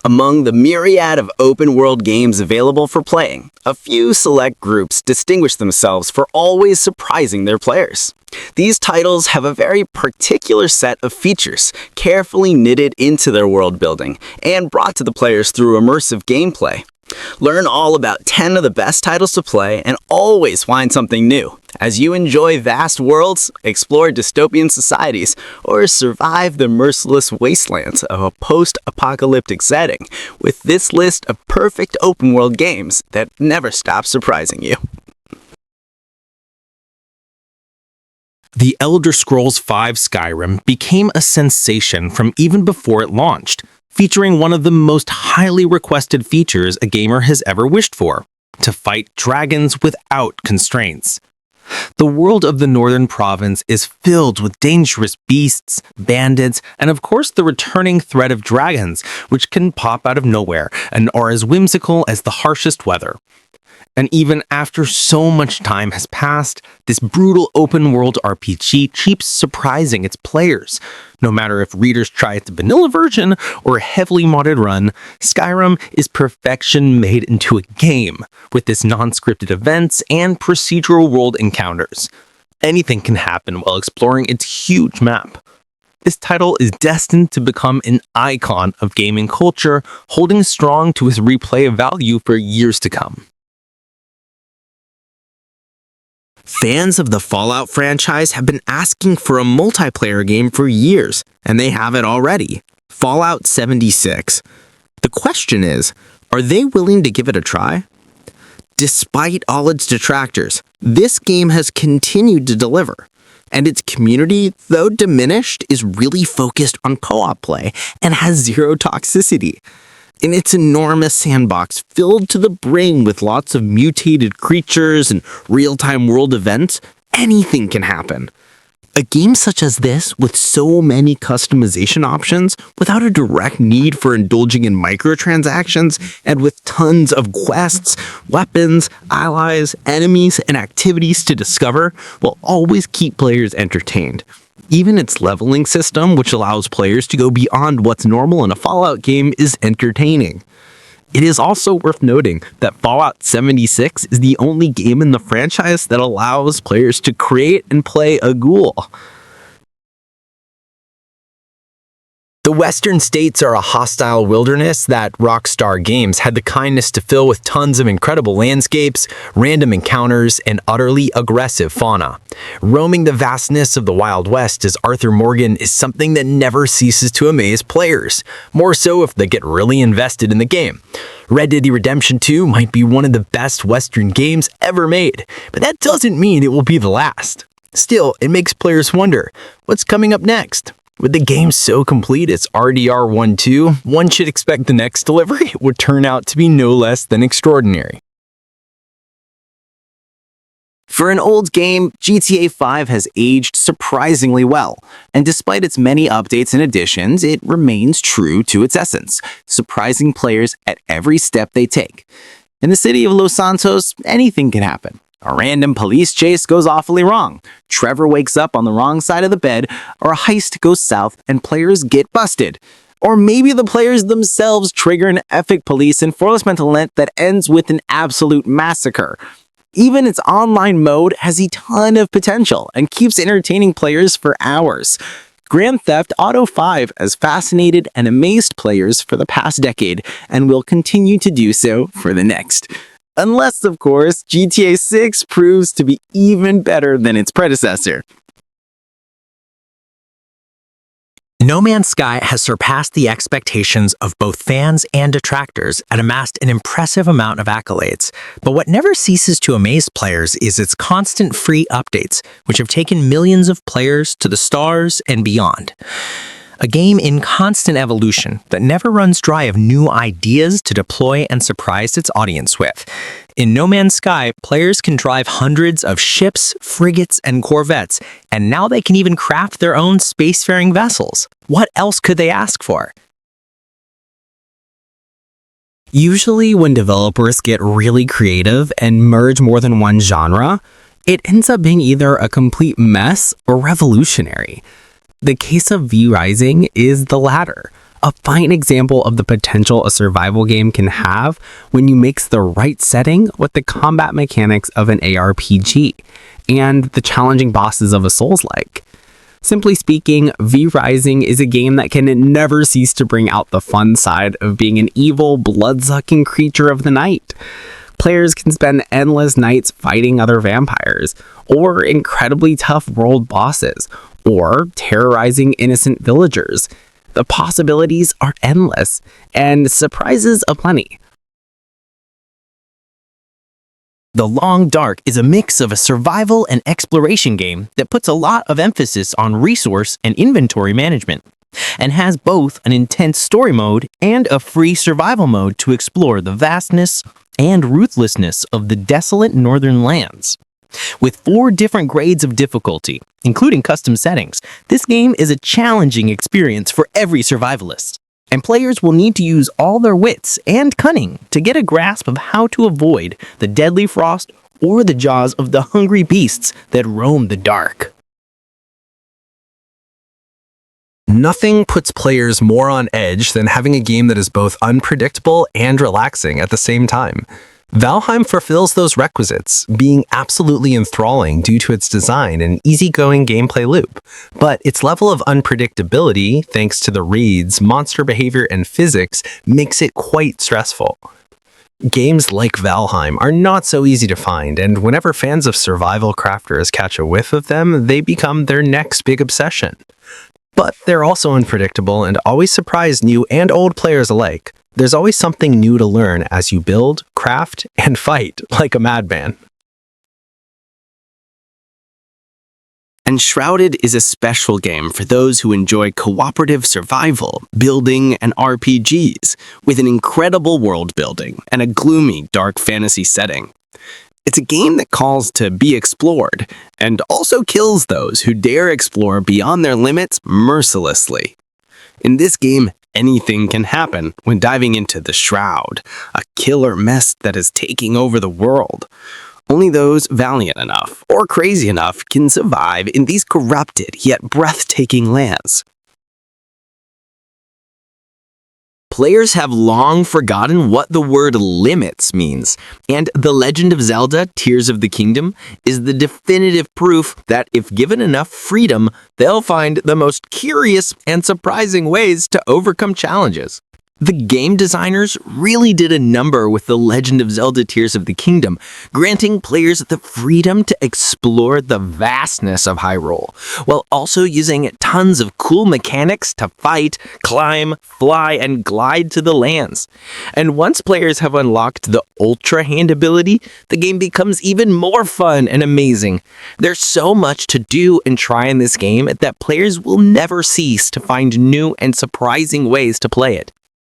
Among the myriad of open-world games available for playing, a few select groups distinguish themselves for always surprising their players. These titles have a very particular set of features, carefully knitted into their world building, and brought to the players through immersive gameplay. Learn all about 10 of the best titles to play and always find something new as you enjoy vast worlds, explore dystopian societies, or survive the merciless wastelands of a post-apocalyptic setting with this list of perfect open-world games that never stop surprising you. The Elder Scrolls V Skyrim became a sensation from even before it launched, featuring one of the most highly requested features a gamer has ever wished for: to fight dragons without constraints. The world of the Northern Province is filled with dangerous beasts, bandits, and of course the returning threat of dragons, which can pop out of nowhere and are as whimsical as the harshest weather. And even after so much time has passed, this brutal open-world RPG keeps surprising its players. No matter if readers try the vanilla version or a heavily modded run, Skyrim is perfection made into a game, with its non-scripted events and procedural world encounters. Anything can happen while exploring its huge map. This title is destined to become an icon of gaming culture, holding strong to its replay value for years to come. Fans of the Fallout franchise have been asking for a multiplayer game for years, and they have it already: Fallout 76. The question is, are they willing to give it a try? Despite all its detractors, this game has continued to deliver, and its community, though diminished, is really focused on co-op play and has zero toxicity. In its enormous sandbox filled to the brim with lots of mutated creatures and real-time world events, anything can happen. A game such as this, with so many customization options, without a direct need for indulging in microtransactions, and with tons of quests, weapons, allies, enemies, and activities to discover, will always keep players entertained. Even its leveling system, which allows players to go beyond what's normal in a Fallout game, is entertaining. It is also worth noting that Fallout 76 is the only game in the franchise that allows players to create and play a ghoul. The Western states are a hostile wilderness that Rockstar Games had the kindness to fill with tons of incredible landscapes, random encounters, and utterly aggressive fauna. Roaming the vastness of the Wild West as Arthur Morgan is something that never ceases to amaze players, more so if they get really invested in the game. Red Dead Redemption 2 might be one of the best Western games ever made, but that doesn't mean it will be the last. Still, it makes players wonder, what's coming up next? With the game so complete as RDR 1.2, one should expect the next delivery would turn out to be no less than extraordinary. For an old game, GTA 5 has aged surprisingly well, and despite its many updates and additions, it remains true to its essence, surprising players at every step they take. In the city of Los Santos, anything can happen. A random police chase goes awfully wrong, Trevor wakes up on the wrong side of the bed, or a heist goes south and players get busted. Or maybe the players themselves trigger an epic police enforcement event that ends with an absolute massacre. Even its online mode has a ton of potential and keeps entertaining players for hours. Grand Theft Auto 5 has fascinated and amazed players for the past decade and will continue to do so for the next. Unless, of course, GTA 6 proves to be even better than its predecessor. No Man's Sky has surpassed the expectations of both fans and detractors and amassed an impressive amount of accolades. But what never ceases to amaze players is its constant free updates, which have taken millions of players to the stars and beyond. A game in constant evolution that never runs dry of new ideas to deploy and surprise its audience with. In No Man's Sky, players can drive hundreds of ships, frigates, and corvettes, and now they can even craft their own spacefaring vessels. What else could they ask for? Usually when developers get really creative and merge more than one genre, it ends up being either a complete mess or revolutionary. The case of V Rising is the latter, a fine example of the potential a survival game can have when you mix the right setting with the combat mechanics of an ARPG and the challenging bosses of a Souls-like. Simply speaking, V Rising is a game that can never cease to bring out the fun side of being an evil, blood-sucking creature of the night. Players can spend endless nights fighting other vampires, or incredibly tough world bosses, or terrorizing innocent villagers. The possibilities are endless, and surprises aplenty. The Long Dark is a mix of a survival and exploration game that puts a lot of emphasis on resource and inventory management, and has both an intense story mode and a free survival mode to explore the vastness and ruthlessness of the desolate northern lands. With 4 different grades of difficulty, including custom settings, this game is a challenging experience for every survivalist, and players will need to use all their wits and cunning to get a grasp of how to avoid the deadly frost or the jaws of the hungry beasts that roam the dark. Nothing puts players more on edge than having a game that is both unpredictable and relaxing at the same time. Valheim fulfills those requisites, being absolutely enthralling due to its design and easygoing gameplay loop. But its level of unpredictability, thanks to the raids, monster behavior, and physics, makes it quite stressful. Games like Valheim are not so easy to find, and whenever fans of survival crafters catch a whiff of them, they become their next big obsession. But they're also unpredictable and always surprise new and old players alike. There's always something new to learn as you build, craft, and fight like a madman. Enshrouded is a special game for those who enjoy cooperative survival, building, and RPGs, with an incredible world building and a gloomy, dark fantasy setting. It's a game that calls to be explored, and also kills those who dare explore beyond their limits mercilessly. In this game, anything can happen when diving into the Shroud, a killer mess that is taking over the world. Only those valiant enough or crazy enough can survive in these corrupted yet breathtaking lands. Players have long forgotten what the word limits means, and The Legend of Zelda: Tears of the Kingdom is the definitive proof that if given enough freedom, they'll find the most curious and surprising ways to overcome challenges. The game designers really did a number with The Legend of Zelda: Tears of the Kingdom, granting players the freedom to explore the vastness of Hyrule, while also using tons of cool mechanics to fight, climb, fly, and glide to the lands. And once players have unlocked the Ultra Hand ability, the game becomes even more fun and amazing. There's so much to do and try in this game that players will never cease to find new and surprising ways to play it.